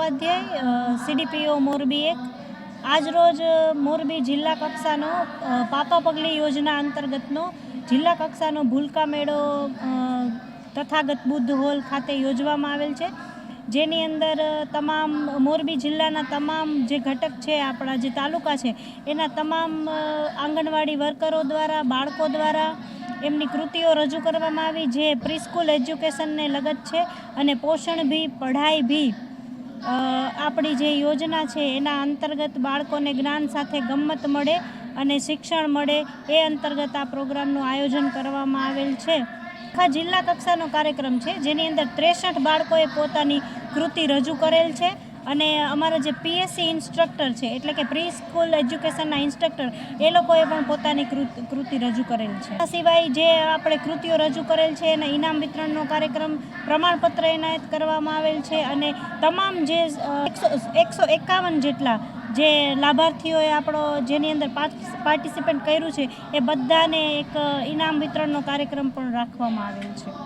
Upadhyay, CDPO Morbi 1। આજરોજ મોરબી જિલ્લા કક્ષાનો પાપા પગલી યોજના અંતર્ગતનો જિલ્લા કક્ષાનો ભૂલકા મેળો તથાગત બુદ્ધ હોલ ખાતે યોજવામાં આવેલ છે, જેની અંદર તમામ મોરબી જિલ્લાના તમામ જે ઘટક છે, આપણા જે તાલુકા છે, એના તમામ આંગણવાડી વર્કરો દ્વારા, બાળકો દ્વારા એમની કૃતિઓ રજૂ કરવામાં આવી, જે પ્રી સ્કૂલ એજ્યુકેશનને લગત છે અને પોષણ ભી પઢાઈ ભી આપણી જે યોજના છે એના અંતર્ગત બાળકોને જ્ઞાન સાથે ગમ્મત મળે અને શિક્ષણ મળે એ અંતર્ગત આ પ્રોગ્રામનું આયોજન કરવામાં આવેલ છે। આખા જિલ્લા કક્ષાનો કાર્યક્રમ છે, જેની અંદર 63 બાળકોએ પોતાની કૃતિ રજૂ કરેલ છે અને અમારા જે PSC ઇન્સ્ટ્રક્ટર છે, એટલે કે પ્રી સ્કૂલ એજ્યુકેશનના ઇન્સ્ટ્રક્ટર, એ લોકોએ પણ પોતાની કૃતિ રજૂ કરેલ છે। આ સિવાય જે આપણે કૃતિઓ રજૂ કરેલ છે એના ઇનામ વિતરણનો કાર્યક્રમ, પ્રમાણપત્ર એનાયત કરવામાં આવેલ છે અને તમામ જે 151 જેટલા જે લાભાર્થીઓએ જેની અંદર પાર્ટિસિપેટ કર્યું છે એ બધાને એક ઇનામ વિતરણનો કાર્યક્રમ પણ રાખવામાં આવેલ છે।